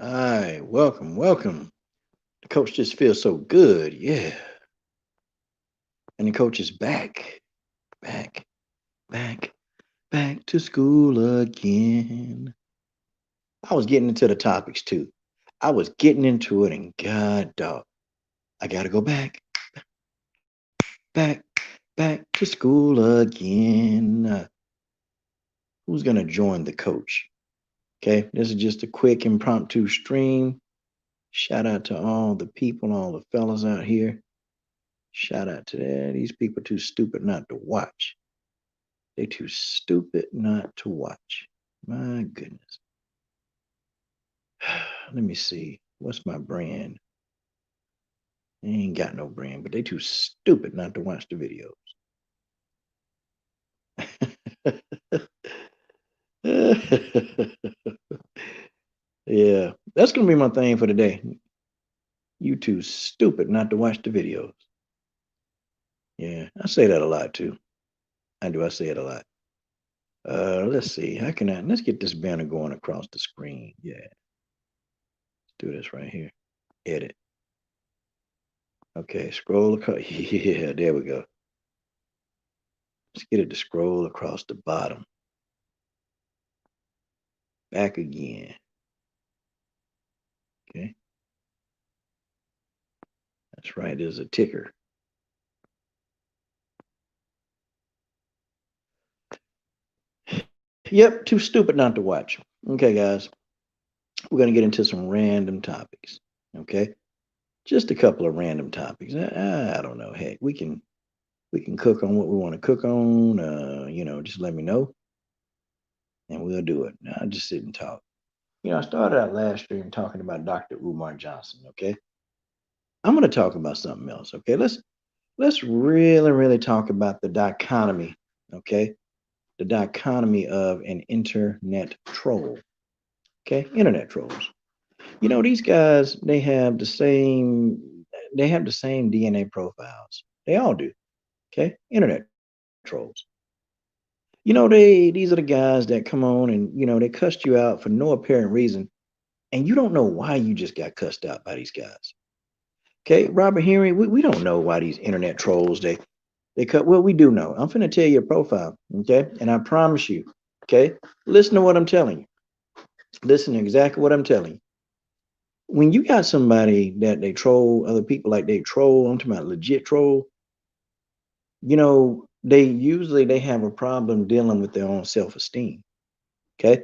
Hi, welcome, welcome. The coach just feels so good. Yeah. And the coach is back, back, back to school again. I was getting into the topics too. I was getting into it, and God dog, I gotta go back, back to school again. Who's gonna join the coach? Okay, this is just a quick impromptu stream. Shout out to all the people, all the fellas out here. Shout out to that. These people too stupid not to watch. They too stupid not to watch. My goodness. Let me see. What's my brand? I ain't got no brand, but they too stupid not to watch the videos. Yeah, that's gonna be my thing for today. You too stupid not to watch the videos. Yeah, I say that a lot too. I do. I say it a lot. Let's see. How can I? Let's get this banner going across the screen. Yeah, let's do this right here. Edit. Okay, scroll across. Yeah, there we go. Let's get it to scroll across the bottom. Back again. Okay, that's right. There's a ticker. Yep, too stupid not to watch. Okay, guys, we're gonna get into some random topics. Okay, just a couple of random topics. I don't know. Heck, we can cook on what we want to cook on. Just let me know, and we'll do it. I'll just sit and talk. I started out last stream talking about Dr. Umar Johnson. Okay, I'm gonna talk about something else. Okay, let's really, really talk about the dichotomy. Okay, the dichotomy of an internet troll. Okay, internet trolls. These guys, they have the same DNA profiles. They all do. Okay, internet trolls. These are the guys that come on and they cussed you out for no apparent reason, and you don't know why you just got cussed out by these guys. Okay, Robert Henry, we don't know why these internet trolls they cut. Well, we do know. I'm finna tell you a profile. Okay, and I promise you. Okay, listen to what I'm telling you. Listen to exactly what I'm telling you. When you got somebody that they troll other people like they troll, I'm talking about legit troll. They have a problem dealing with their own self-esteem. Okay,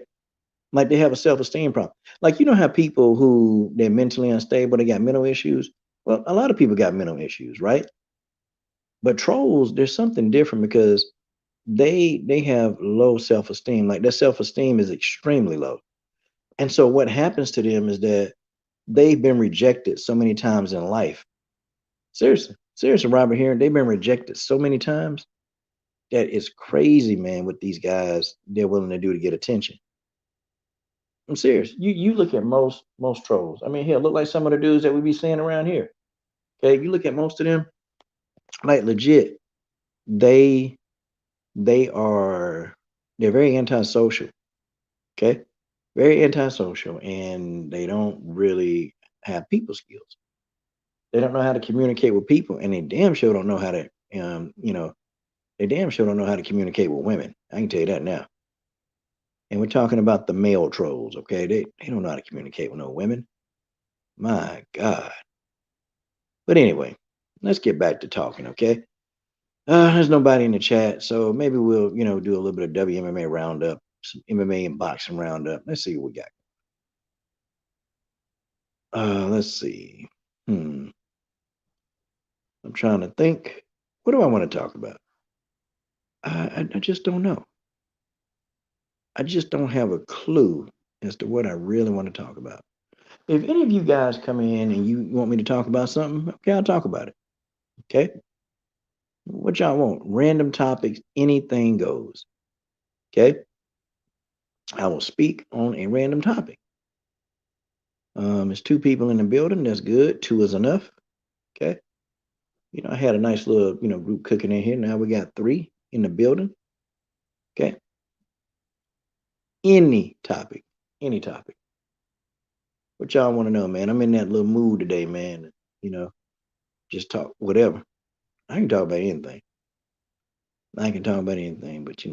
like they have a self-esteem problem. Like how people who they're mentally unstable, they got mental issues. Well, a lot of people got mental issues, right? But trolls, there's something different because they have low self-esteem. Like their self-esteem is extremely low. And so what happens to them is that they've been rejected so many times in life. Seriously, Robert here, they've been rejected so many times that it's crazy, man, what these guys they're willing to do to get attention. I'm serious. You look at most trolls. I mean, hell, look like some of the dudes that we be seeing around here. Okay, you look at most of them, like legit, they they are they're very antisocial. Okay, very antisocial, and they don't really have people skills. They don't know how to communicate with people, and they damn sure don't know how to um, you know, they damn sure don't know how to communicate with women. I can tell you that now. And we're talking about the male trolls, okay? They don't know how to communicate with no women. My God. But anyway, let's get back to talking, okay? There's nobody in the chat, so maybe we'll, do a little bit of WMMA roundup, some MMA and boxing roundup. Let's see what we got. Let's see. Hmm. I'm trying to think. What do I want to talk about? I just don't know. I just don't have a clue as to what I really want to talk about. If any of you guys come in and you want me to talk about something, okay, I'll talk about it. Okay. What y'all want? Random topics, anything goes. Okay. I will speak on a random topic. It's two people in the building. That's good. Two is enough. Okay. I had a nice little, group cooking in here. Now we got three in the building. Okay. Any topic. Any topic. What y'all want to know, man? I'm in that little mood today, man. You know, just talk whatever. I can talk about anything. I can talk about anything, but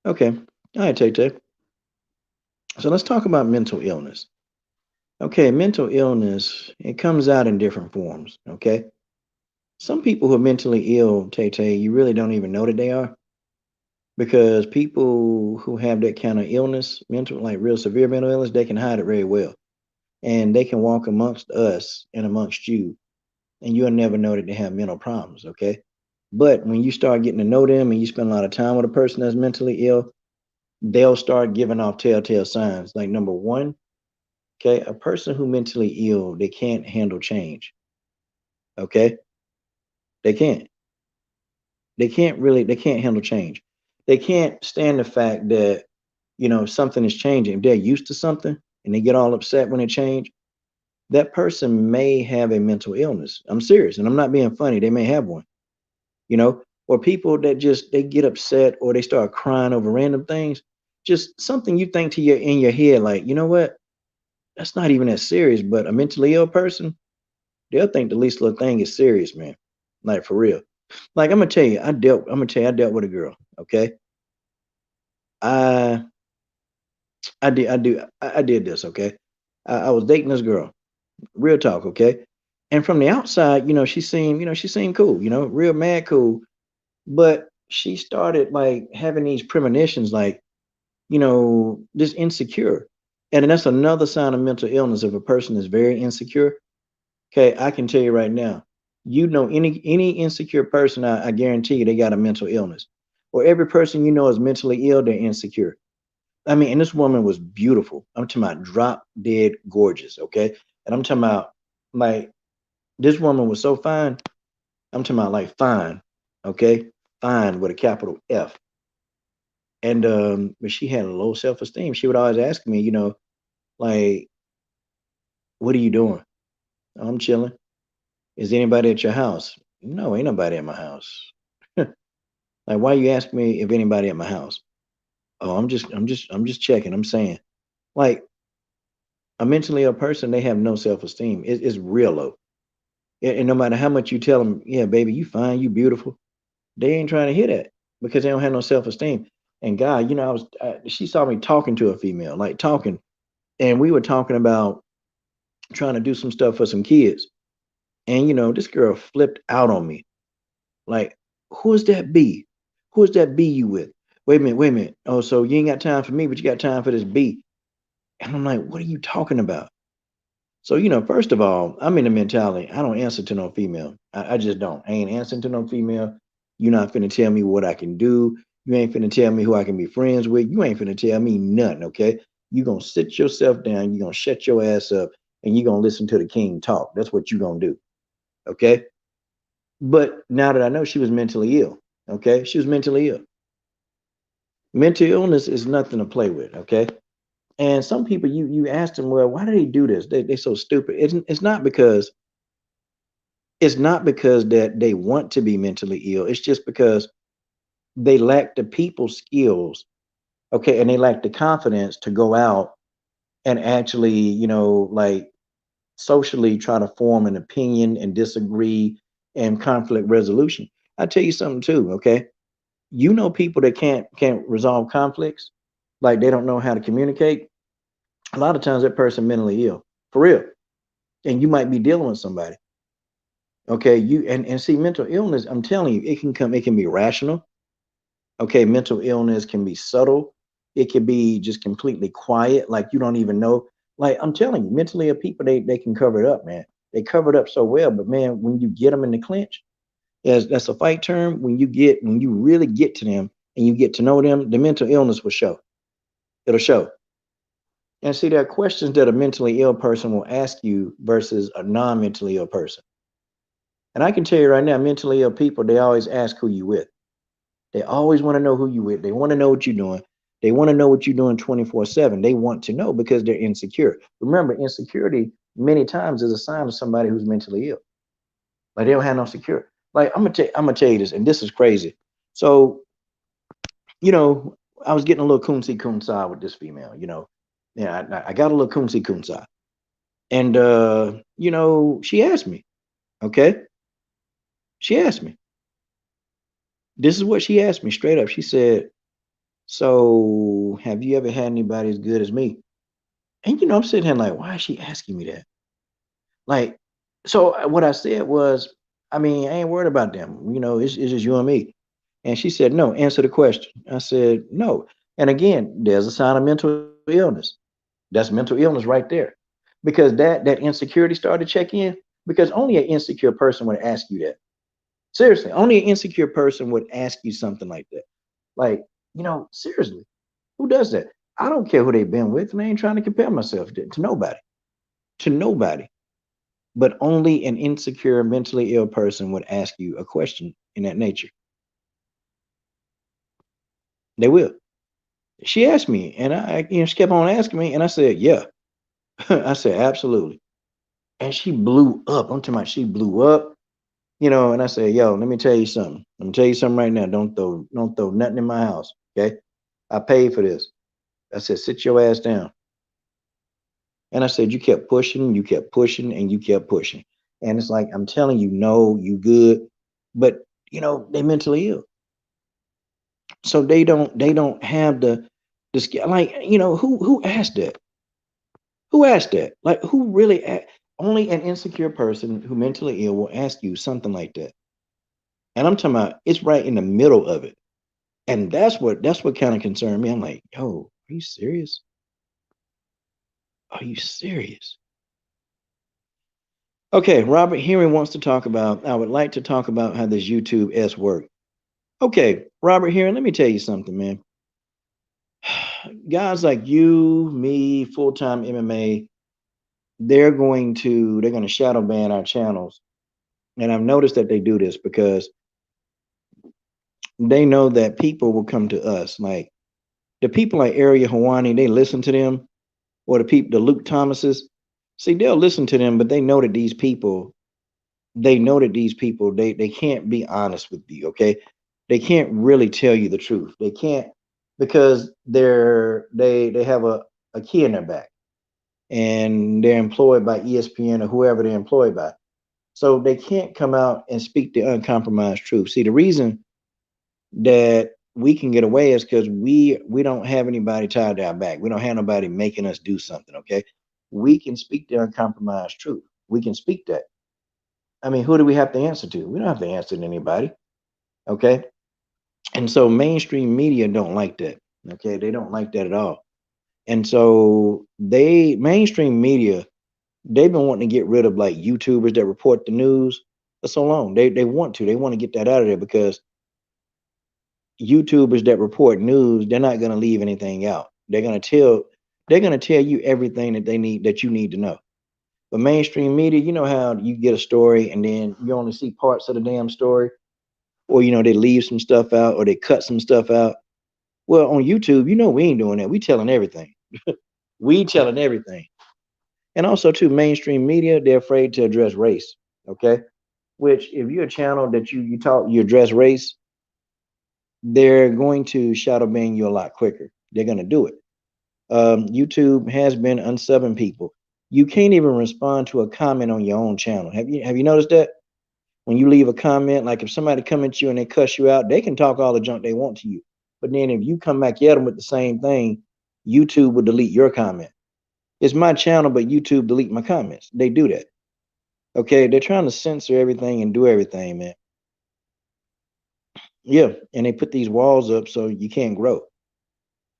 okay. All right, Tay Tay. So let's talk about mental illness. Okay, mental illness, it comes out in different forms. Okay. Some people who are mentally ill, Tay Tay, you really don't even know that they are because people who have that kind of illness, mental, like real severe mental illness, they can hide it very well. And they can walk amongst us and amongst you, and you'll never know that they have mental problems. Okay. But when you start getting to know them and you spend a lot of time with a person that's mentally ill, they'll start giving off telltale signs. Like number one, okay, a person who mentally ill, they can't handle change. Okay. They can't. They can't handle change. They can't stand the fact that, something is changing. If they're used to something and they get all upset when it change, that person may have a mental illness. I'm serious and I'm not being funny. They may have one, or people that just they get upset or they start crying over random things, just something you think to your in your head, like, you know what? That's not even that serious, but a mentally ill person, they'll think the least little thing is serious, man. Like for real. Like I'm gonna tell you, I dealt with a girl. Okay. I I did this, okay. I was dating this girl, real talk, okay. And from the outside, she seemed cool, real mad cool. But she started like having these premonitions, like, just insecure. And then that's another sign of mental illness. If a person is very insecure, okay, I can tell you right now, any insecure person, I guarantee you they got a mental illness. Or every person is mentally ill, they're insecure. I mean, and this woman was beautiful. I'm talking about drop dead gorgeous, okay? And I'm talking about like this woman was so fine. I'm talking about like fine, okay? Fine with a capital F. And but she had a low self-esteem. She would always ask me, like, what are you doing? "Oh, I'm chilling. Is anybody at your house? No, ain't nobody at my house. Like, why you ask me if anybody at my house? Oh, I'm just checking. I'm saying, like, a mentally ill person, they have no self-esteem. It's real low. And no matter how much you tell them, yeah, baby, you fine, you beautiful, they ain't trying to hear that because they don't have no self-esteem. And God, she saw me talking to a female, like talking, and we were talking about trying to do some stuff for some kids. And this girl flipped out on me. Like, who's that B? Who's that B you with? Wait a minute, wait a minute. Oh, so you ain't got time for me, but you got time for this B. And I'm like, what are you talking about? So, first of all, I'm in the mentality, I don't answer to no female. I just don't. I ain't answering to no female. You're not finna tell me what I can do. You ain't finna tell me who I can be friends with. You ain't finna tell me nothing, okay? You gonna sit yourself down, you gonna shut your ass up, and you gonna listen to the king talk. That's what you gonna do, okay? But now that I know she was mentally ill, okay? She was mentally ill. Mental illness is nothing to play with, okay? And some people, you ask them, well, why do they do this? They so stupid. It's not because that they want to be mentally ill. It's just because they lack the people skills, okay, and they lack the confidence to go out and actually, like socially try to form an opinion and disagree and conflict resolution. I tell you something too, okay? People that can't resolve conflicts, like they don't know how to communicate. A lot of times that person mentally ill, for real. And you might be dealing with somebody. Okay, and see mental illness, I'm telling you, it can be rational. Okay, mental illness can be subtle. It can be just completely quiet, like you don't even know. Like I'm telling you, mentally ill people, they can cover it up, man. They cover it up so well, but man, when you get them in the clinch, as that's a fight term. When you really get to them and you get to know them, the mental illness will show. It'll show. And see, there are questions that a mentally ill person will ask you versus a non-mentally ill person. And I can tell you right now, mentally ill people, they always ask who you with. They always want to know who you with. They want to know what you're doing. They want to know what you're doing 24/7. They want to know because they're insecure. Remember, insecurity many times is a sign of somebody who's mentally ill. Like they don't have no security. Like I'm gonna tell you this, and this is crazy. So, you know, I was getting a little coonsy coonside with this female, Yeah, I got a little coonsy coonsai. And she asked me, okay? She asked me. This is what she asked me straight up. She said, "So, have you ever had anybody as good as me?" And I'm sitting here like, why is she asking me that? Like, so what I said was, I mean, I ain't worried about them. It's just you and me. And she said, no, answer the question. I said, no. And again, there's a sign of mental illness. That's mental illness right there. Because that insecurity started to check in. Because only an insecure person would ask you that. Seriously, only an insecure person would ask you something like that. Like, seriously, who does that? I don't care who they've been with, and I ain't trying to compare myself to nobody. To nobody. But only an insecure, mentally ill person would ask you a question in that nature. They will. She asked me, and she kept on asking me, and I said, yeah. I said, absolutely. And she blew up. I'm talking about she blew up, and I said, yo, let me tell you something. Let me tell you something right now. Don't throw nothing in my house. Okay. I paid for this. I said, sit your ass down. And I said, you kept pushing, and you kept pushing. And it's like, I'm telling you, no, you good. But they mentally ill. So they don't have the skill. Like, who asked that? Who asked that? Like, who really only an insecure person who mentally ill will ask you something like that. And I'm talking about it's right in the middle of it. And that's what kind of concerned me. I'm like, yo, are you serious? Are you serious? Okay, Robert Henry wants to talk about. I would like to talk about how this YouTube S work. Okay, Robert Henry, let me tell you something, man. Guys like you, me, full time MMA, they're going to shadow ban our channels. And I've noticed that they do this because they know that people will come to us. Like the people like Ariel Hawani, they listen to them, or the Luke Thomases. See, they'll listen to them, but they know that these people they can't be honest with you, okay? They can't really tell you the truth. They can't because they have a key in their back and they're employed by ESPN or whoever they're employed by. So they can't come out and speak the uncompromised truth. See, the reason that we can get away is because we don't have anybody tied to our back. We don't have nobody making us do something, okay? We can speak the uncompromised truth. We can speak that. I mean, who do we have to answer to? We don't have to answer to anybody, okay? And so mainstream media don't like that, okay? They don't like that at all. And so mainstream media, they've been wanting to get rid of like YouTubers that report the news for so long. They want to get that out of there because YouTubers that report news, they're not going to leave anything out. They're going to tell you everything that you need to know. But mainstream media, you know how you get a story and then you only see parts of the damn story, or they leave some stuff out or they cut some stuff out. Well, on YouTube, we ain't doing that. We telling everything. We telling everything. And also too, mainstream media, they're afraid to address race. Okay. Which if you're a channel that you address race, they're going to shadow ban you a lot quicker. They're going to do it. YouTube has been unsubbing people. You can't even respond to a comment on your own channel. Have you noticed that? When you leave a comment, like if somebody come at you and they cuss you out, they can talk all the junk they want to you. But then if you come back at them with the same thing, YouTube will delete your comment. It's my channel, but YouTube delete my comments. They do that. Okay, they're trying to censor everything and do everything, man. Yeah, and they put these walls up so you can't grow.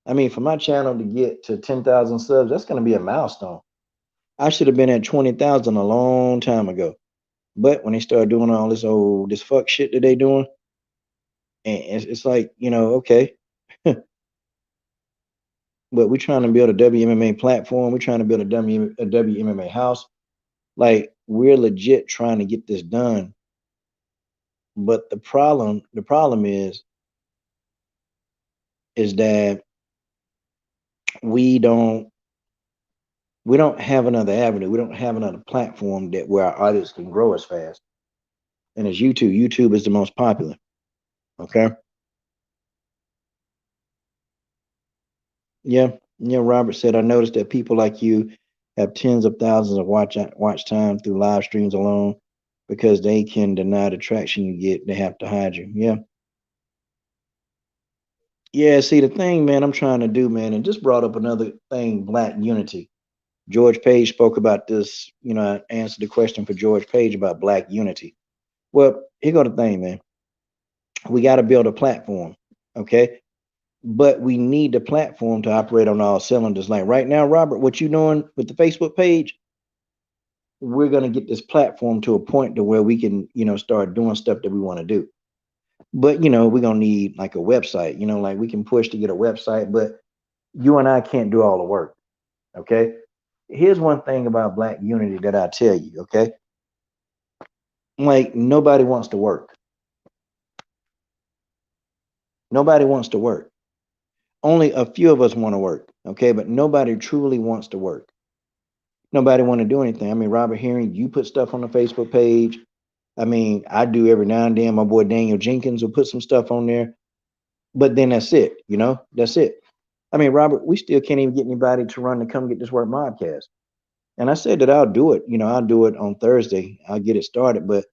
I mean, for my channel to get to 10,000 subs, that's going to be a milestone. I should have been at 20,000 a long time ago. But when they start doing all this fuck shit that they doing, and it's like, okay, but we're trying to build a WMMA platform. We're trying to build a WMMA house. Like we're legit trying to get this done. But the problem is that we don't we don't have another avenue. We don't have another platform that where our audience can grow as fast. And it's YouTube. YouTube is the most popular. Okay. Yeah. Robert said, I noticed that people like you have tens of thousands of watch time through live streams alone because they can deny the traction you get. They have to hide you. Yeah. Yeah, see the thing, man, I'm trying to do, man, and just brought up another thing, black unity. George Page spoke about this, I answered the question for George Page about black unity. Well, here go the thing, man. We got to build a platform, okay? But we need the platform to operate on all cylinders. Like right now, Robert, what you doing with the Facebook page, we're gonna get this platform to a point to where we can, start doing stuff that we want to do. But we're gonna need like a website, like we can push to get a website, but you and I can't do all the work. Okay. Here's one thing about black unity that I tell you, okay? Like nobody wants to work. Nobody wants to work. Only a few of us want to work, okay? But nobody truly wants to work. Nobody want to do anything. I mean, Robert Herring, you put stuff on the Facebook page. I mean, I do every now and then. My boy Daniel Jenkins will put some stuff on there, but then that's it. That's it. I mean, Robert, we still can't even get anybody to run to come get this work modcast. And I said that I'll do it. I'll do it on Thursday. I'll get it started, but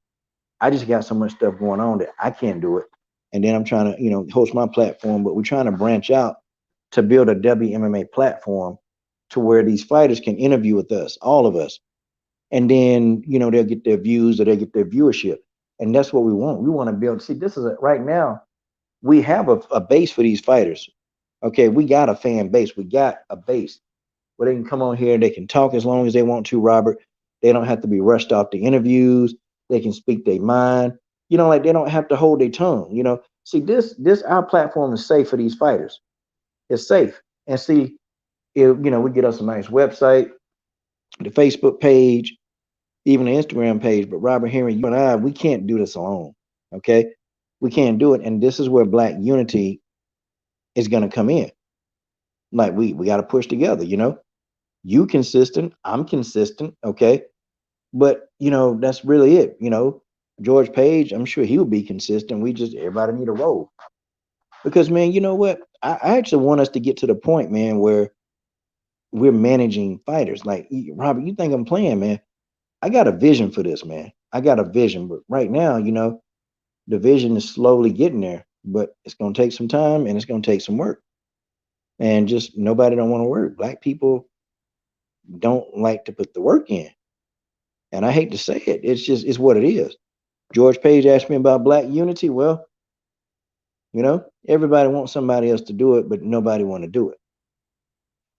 I just got so much stuff going on that I can't do it. And then I'm trying to, host my platform, but we're trying to branch out to build a WMMA platform to where these fighters can interview with us, all of us. And then, they'll get their views or they'll get their viewership. And that's what we want. We want to build. See, this is right now, we have a base for these fighters. Okay, we got a fan base. We got a base where they can come on here. They can talk as long as they want to, Robert. They don't have to be rushed off the interviews. They can speak their mind. Like they don't have to hold their tongue. See, this our platform is safe for these fighters. It's safe. And see, if we get us a nice website, the Facebook page, even the Instagram page. But Robert Henry, you and I, we can't do this alone. Okay, we can't do it. And this is where black unity is going to come in. Like we got to push together. You consistent, I'm consistent. Okay, but that's really it. George Page, I'm sure he'll be consistent. We just everybody need a role because man, you know what? I actually want us to get to the point, man, where we're managing fighters. Like Robert, you think I'm playing, man? I got a vision for this, man. I got a vision, but right now, the vision is slowly getting there, but it's gonna take some time and it's gonna take some work. And just nobody don't want to work. Black people don't like to put the work in. And I hate to say it, it's what it is. George Page asked me about black unity. Well, everybody wants somebody else to do it, but nobody want to do it.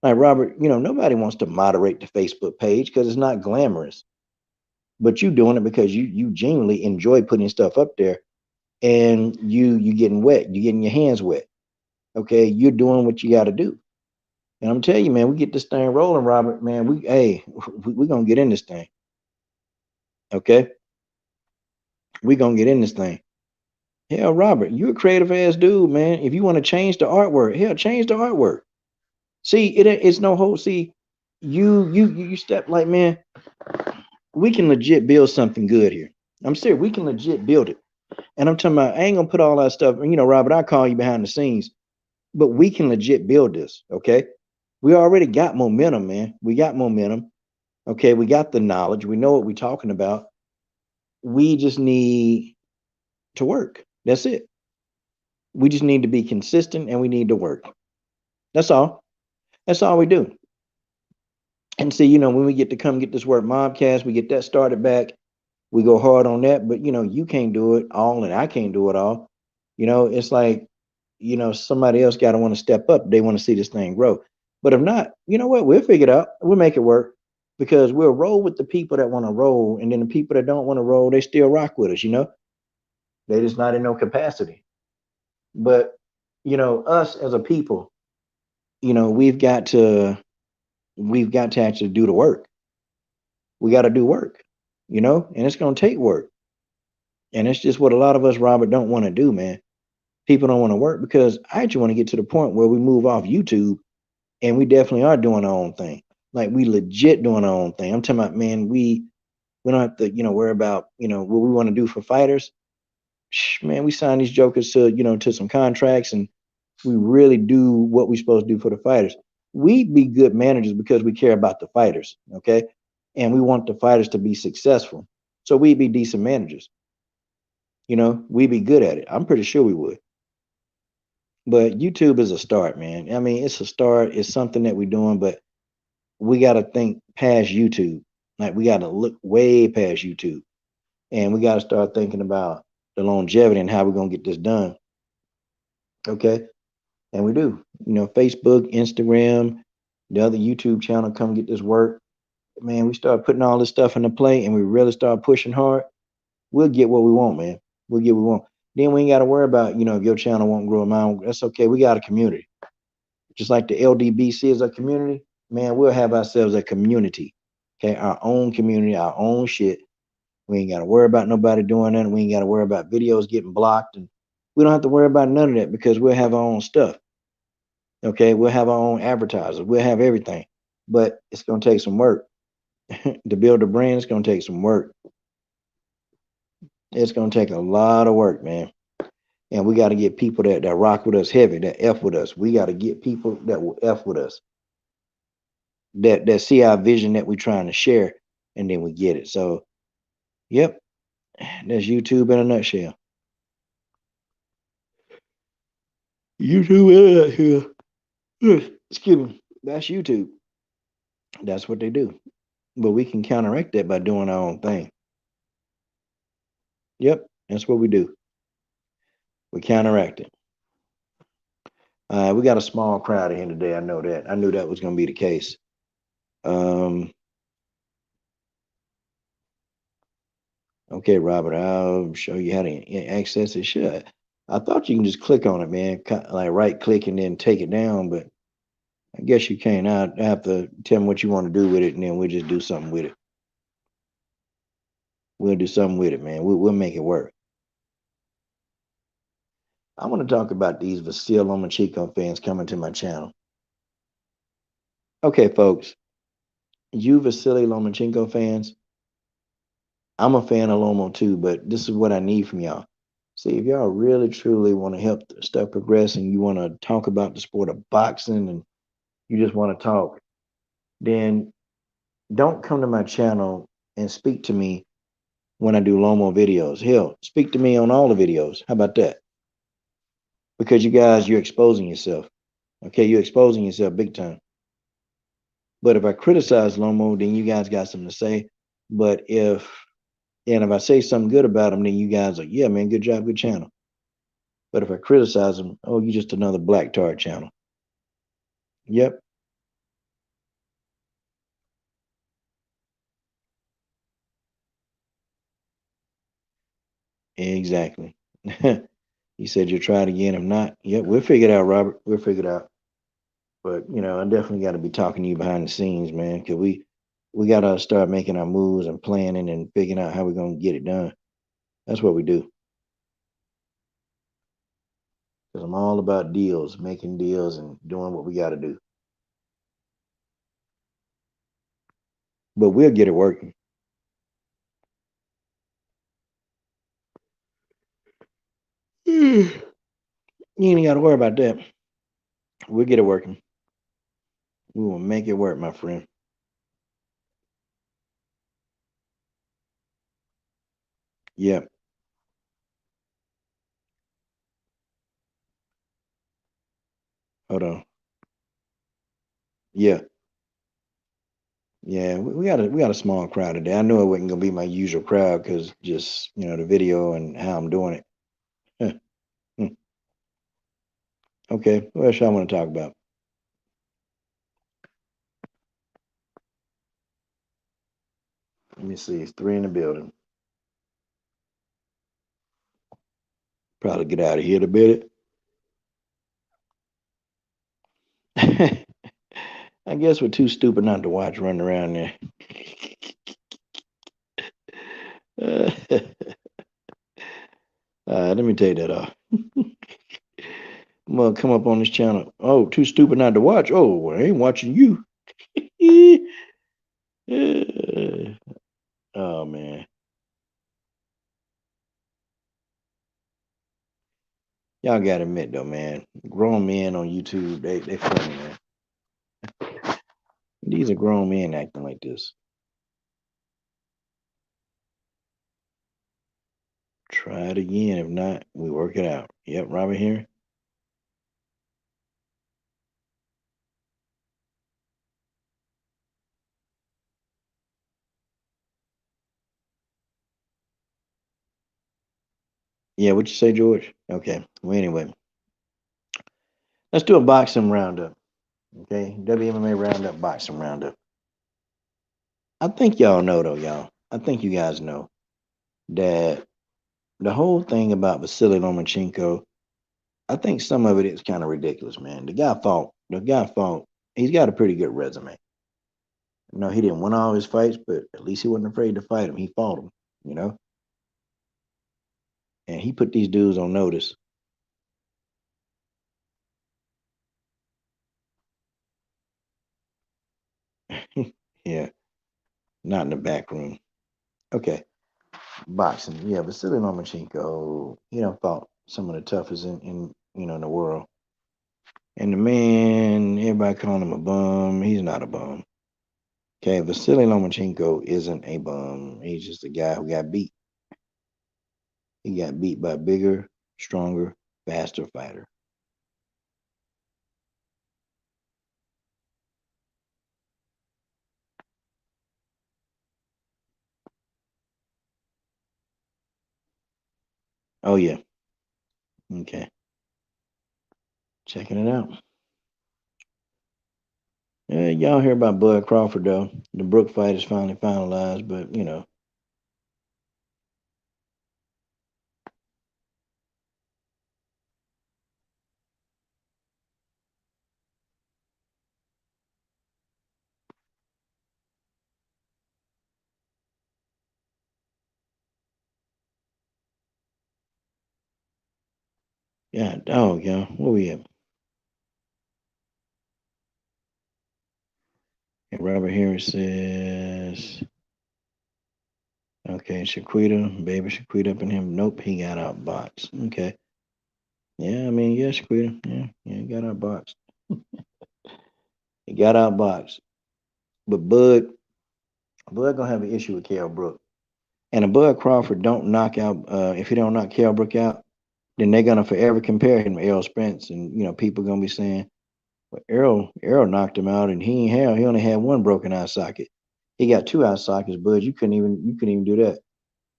Like Robert, nobody wants to moderate the Facebook page because it's not glamorous. But you doing it because you genuinely enjoy putting stuff up there, and you getting wet, you getting your hands wet. Okay, you're doing what you got to do. And I'm telling you, man, we get this thing rolling, Robert. Man, we're gonna get in this thing. Okay, we're gonna get in this thing. Hell, Robert, you're a creative ass dude, man. If you want to change the artwork, hell, change the artwork. See, it's no whole. See, you step like, man, we can legit build something good here. I'm serious. We can legit build it. And I'm talking about, I ain't gonna put all that stuff. Robert, I call you behind the scenes, but we can legit build this. Okay, we already got momentum, man. We got momentum. Okay, we got the knowledge. We know what we're talking about. We just need to work. That's it. We just need to be consistent and we need to work. That's all. That's all we do. And see, when we get to come get this work mobcast, we get that started back. We go hard on that, but you can't do it all and I can't do it all. It's like, somebody else got to want to step up. They want to see this thing grow. But if not, you know what? We'll figure it out. We'll make it work because we'll roll with the people that want to roll. And then the people that don't want to roll, they still rock with us, They just not in no capacity. But, us as a people, we've got to actually do the work. We got to do work, and it's going to take work. And it's just what a lot of us, Robert, don't want to do, man. People don't want to work because I actually want to get to the point where we move off YouTube and we definitely are doing our own thing. Like we legit doing our own thing. I'm talking about, man, we don't have to, worry about, what we want to do for fighters. Man, we sign these jokers to, to some contracts and we really do what we're supposed to do for the fighters. we be good managers because we care about the fighters, okay? And we want the fighters to be successful. So we be decent managers. We be good at it. I'm pretty sure we would. But YouTube is a start, man. I mean, it's a start. It's something that we're doing, but we got to think past YouTube. Like we got to look way past YouTube, and we got to start thinking about the longevity and how we're gonna get this done. Okay, and we do. Facebook, Instagram, the other YouTube channel, come get this work. Man, we start putting all this stuff in the plate, and we really start pushing hard. We'll get what we want, man. We'll get what we want. Then we ain't got to worry about, if your channel won't grow a mile. That's okay. We got a community. Just like the LDBC is a community, man, we'll have ourselves a community. Okay, our own community, our own shit. We ain't got to worry about nobody doing that. We ain't got to worry about videos getting blocked. And we don't have to worry about none of that because we'll have our own stuff. Okay, we'll have our own advertisers. We'll have everything. But it's going to take some work. To build a brand, it's going to take some work. It's going to take a lot of work, man. And we got to get people that rock with us heavy, that F with us. We got to get people that will F with us, that see our vision that we're trying to share, and then we get it. So, yep, that's YouTube in a nutshell. YouTube in a nutshell. Excuse me. That's YouTube. That's what they do. But we can counteract that by doing our own thing. Yep, that's what we do. We counteract it. We got a small crowd in here today. I know that. I knew that was going to be the case. Um, okay, Robert, I'll show you how to access it. Sure. I thought you can just click on it, man. Like right click and then take it down, but I guess you can't. I have to tell me what you want to do with it, and then we'll just do something with it. We'll do something with it, man. We'll make it work. I want to talk about these Vasil Lomachenko fans coming to my channel. Okay, folks, you Vasily Lomachenko fans, I'm a fan of Lomo too, but this is what I need from y'all. See, if y'all really truly want to help the stuff progress and you want to talk about the sport of boxing and you just want to talk, then don't come to my channel and speak to me when I do Lomo videos. Hell, speak to me on all the videos. How about that? Because you guys, you're exposing yourself. Okay, you're exposing yourself big time. But if I criticize Lomo, then you guys got something to say. But if I say something good about him, then you guys are, yeah, man, good job, good channel. But if I criticize him, oh, you just another black tar channel. Yep, exactly. You said you'll try it again. If not, yep, we'll figure it out, Robert. We'll figure it out. But I definitely got to be talking to you behind the scenes, man, because we got to start making our moves and planning and figuring out how we're gonna get it done. That's what we do. Because I'm all about deals, making deals, and doing what we got to do. But we'll get it working. You ain't got to worry about that. We'll get it working. We will make it work, my friend. Yeah. Hold on. Yeah. Yeah. We got a small crowd today. I knew it wasn't gonna be my usual crowd because just the video and how I'm doing it. Huh. Hmm. Okay. What else I want to talk about? Let me see. It's three in the building. Probably get out of here to bit it. I guess we're too stupid not to watch running around there. Let me take that off. I'm gonna come up on this channel. Oh, too stupid not to watch. Oh, well, I ain't watching you. Oh man, y'all gotta admit though, man. Grown men on YouTube, they funny, man. These are grown men acting like this. Try it again. If not, we work it out. Yep, Robert here. Yeah, what you say, George? Okay. Well, anyway, let's do a boxing roundup. Okay, WMMA roundup, boxing roundup. I think y'all know though, y'all. I think you guys know that the whole thing about Vasily Lomachenko. I think some of it is kind of ridiculous, man. The guy fought. The guy fought. He's got a pretty good resume. No, he didn't win all his fights, but at least he wasn't afraid to fight him. He fought him, you know, and he put these dudes on notice. Yeah, not in the back room. Okay, boxing. Yeah, Vasily Lomachenko. He done fought some of the toughest in the world. And the man, everybody calling him a bum. He's not a bum. Okay, Vasily Lomachenko isn't a bum. He's just a guy who got beat. He got beat by a bigger, stronger, faster fighter. Oh yeah. Okay. Checking it out. Yeah, y'all hear about Bud Crawford though. The Brook fight is finally finalized, but yeah, dog, y'all. Where we at? And Robert Harris says, okay, Shaquita, baby Shaquita up in him. Nope, he got outboxed. Okay. Yeah, I mean, yeah, Shaquita. Yeah, yeah, he got outboxed. He got outboxed. But Bud gonna have an issue with Kell Brook. And if Bud Crawford don't knock out, if he don't knock Kell Brook out, then they're gonna forever compare him to Errol Spence, and people gonna be saying, "Well, Errol knocked him out, and he only had one broken eye socket. He got two eye sockets, Bud. You couldn't even do that.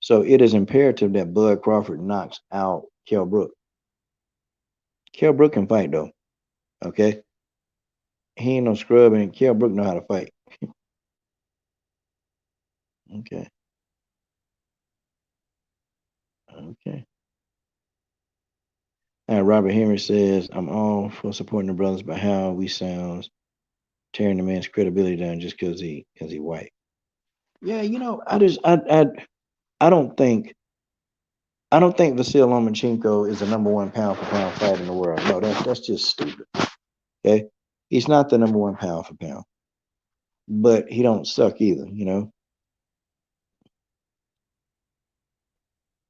So it is imperative that Bud Crawford knocks out Kell Brook. Kell Brook can fight though. Okay, he ain't no scrub, and Kell Brook know how to fight. Okay, okay. And Robert Henry says, "I'm all for supporting the brothers, but how we sounds tearing the man's credibility down just because he white." Yeah, I don't think Vasil Lomachenko is the number one pound for pound fighter in the world. No, that's just stupid. Okay, he's not the number one pound for pound, but he don't suck either.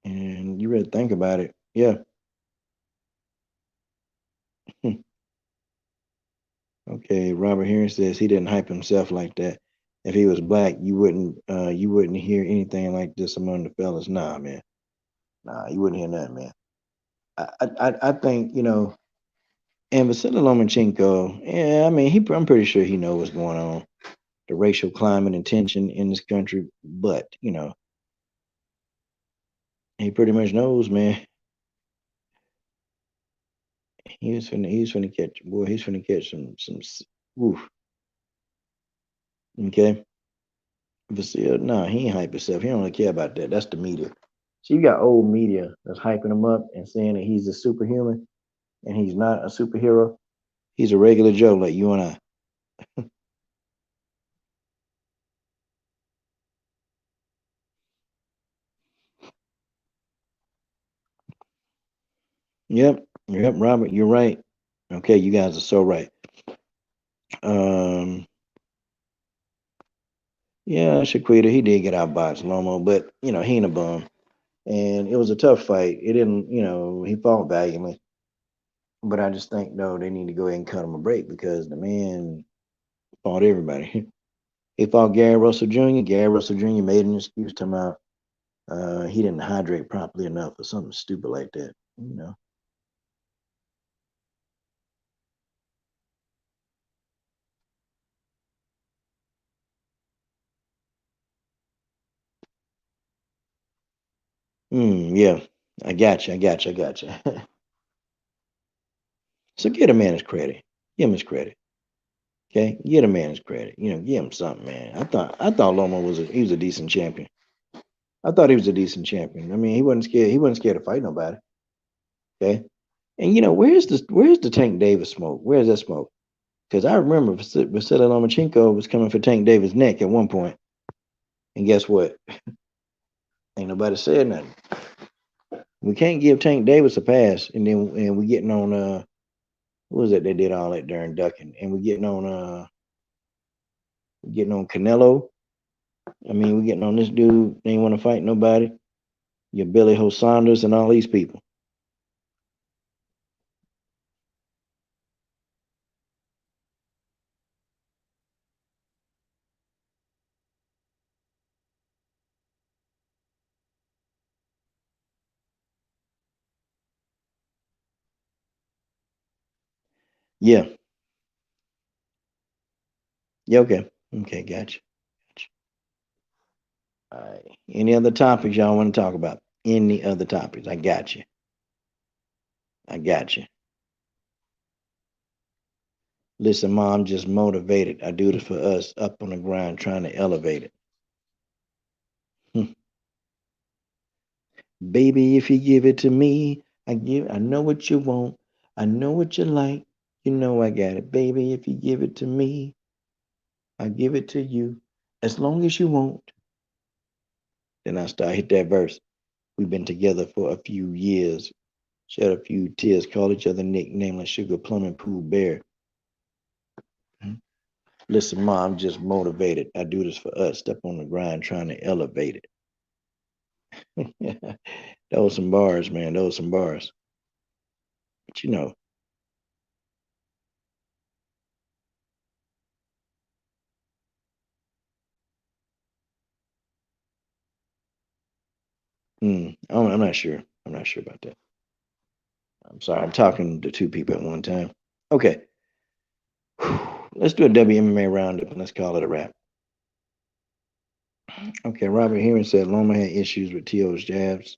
And you really think about it, yeah. Okay, Robert Heron says he didn't hype himself like that. If he was black, you wouldn't hear anything like this among the fellas. Nah, man. Nah, you wouldn't hear nothing, man. I think and Vasily Lomachenko, yeah, I mean, I'm pretty sure he knows what's going on, the racial climate and tension in this country. But he pretty much knows, man. He's finna catch, boy. He's finna catch oof. Okay, Vasily, nah, he ain't hype himself. He don't really care about that. That's the media. So you got old media that's hyping him up and saying that he's a superhuman, and he's not a superhero. He's a regular Joe like you and I. Yep, yep, Robert, you're right. Okay, you guys are so right. Um, yeah, Shaquita, he did get outboxed Lomo, but he ain't a bum, and it was a tough fight. It didn't, he fought valiantly, but I just think no, they need to go ahead and cut him a break because the man Fought everybody. He fought Gary Russell Jr. Gary Russell Jr. made an excuse talking about he didn't hydrate properly enough or something stupid like that. You know. Yeah, I got you. I got you. I got you. So get a man his credit. Give him his credit. Okay, get a man his credit. You know, give him something, man. I thought Loma he was a decent champion. I thought he was a decent champion. I mean, he wasn't scared. He wasn't scared to fight nobody. Okay, and you know, where's the Tank Davis smoke? Where's that smoke? Because I remember Vasily Lomachenko was coming for Tank Davis' neck at one point, and guess what? Ain't nobody said nothing. We can't give Tank Davis a pass, and we getting on what was it? They did all that during ducking, and we getting on Canelo. I mean, we getting on this dude. They ain't want to fight nobody. Your Billy Ho Saunders and all these people. Yeah. Yeah. Okay. Okay. Gotcha. Gotcha. All right. Any other topics y'all want to talk about? Any other topics? I got you. I got you. Listen, mom, just motivated. I do this for us up on the grind, trying to elevate it. Baby, if you give it to me, I know what you want. I know what you like. You know I got it. Baby, if you give it to me, I give it to you. As long as you want. Then I start hit that verse. We've been together for a few years, shed a few tears, call each other nicknames like Sugar Plum and Pooh Bear. Mhm. Listen, mom, I'm just motivated. I do this for us. Step on the grind, trying to elevate it. Those some bars, man. Those some bars. But you know, I'm not sure. I'm not sure about that. I'm sorry. I'm talking to two people at one time. Okay. Let's do a WMMA roundup and let's call it a wrap. Okay. Robert Heron said Loma had issues with T.O.'s jabs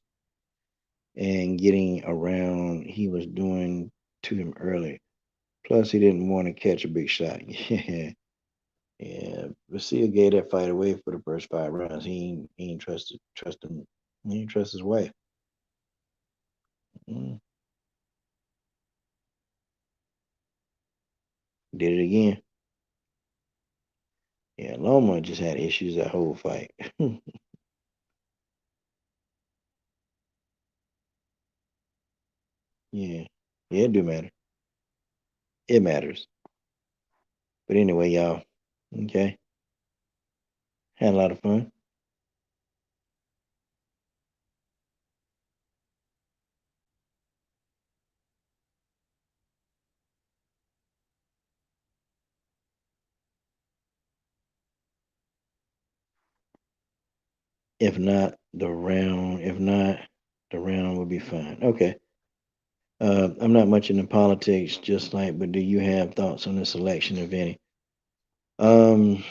and getting around he was doing to him early. Plus, he didn't want to catch a big shot. Yeah. Yeah. Vasile gave that fight away for the first 5 rounds. He ain't trust him. He ain't trust his wife. Mm, did it again. Yeah, Loma just had issues that whole fight. Yeah. Yeah, it do matter. It matters. But anyway, y'all. Okay. Had a lot of fun. If not, the round will be fine. Okay. I'm not much into politics, just like, but do you have thoughts on this election, if any? Um,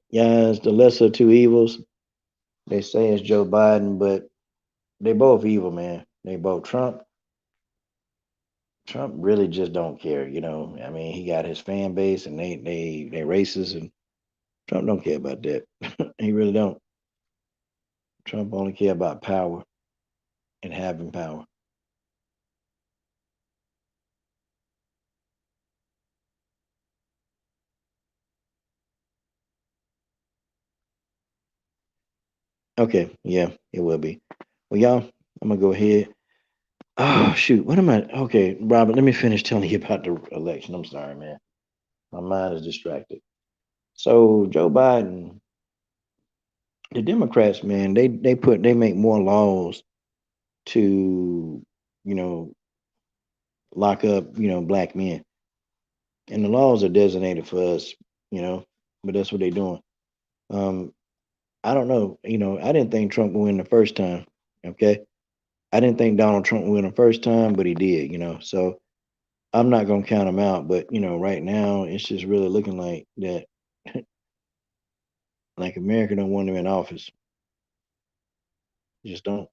yeah, it's the lesser of two evils. They say it's Joe Biden, but they both evil, man. They both Trump. Trump really just don't care, you know. I mean, he got his fan base, and they racist, and Trump don't care about that. He really don't. Trump only care about power and having power. Okay, yeah, it will be. Well, y'all, I'm gonna go ahead. Oh shoot, what am I? Okay, Robert, let me finish telling you about the election. I'm sorry, man. My mind is distracted. So Joe Biden, the Democrats, man, they make more laws to, you know, lock up, black men, and the laws are designated for us, you know. but that's what they're doing. Um, I don't know. I didn't think Trump would win the first time. Okay, I didn't think Donald Trump would win the first time, but he did. So I'm not gonna count him out. But right now it's just really looking like that. Like America don't want him in office. Just don't.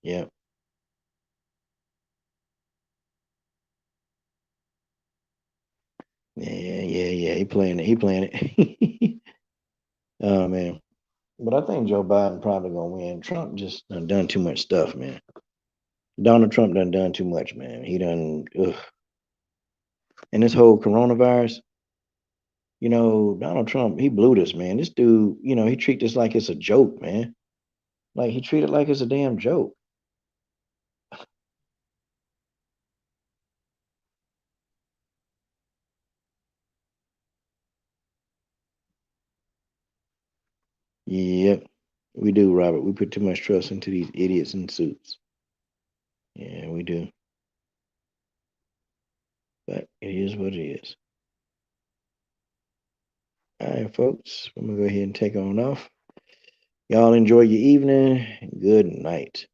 Yeah, yeah, yeah, yeah. He playing it. He playing it. Oh man. But I think Joe Biden probably gonna win. Trump just done too much stuff, man. Donald Trump done too much, man. He done, ugh. And this whole coronavirus, Donald Trump, he blew this, man. This dude, he treat this like it's a joke, man. Like he treated like it's a damn joke. Yep, we do, Robert. We put too much trust into these idiots in suits. Yeah, we do. But it is what it is. All right, folks. I'm gonna go ahead and take on off. Y'all enjoy your evening. Good night.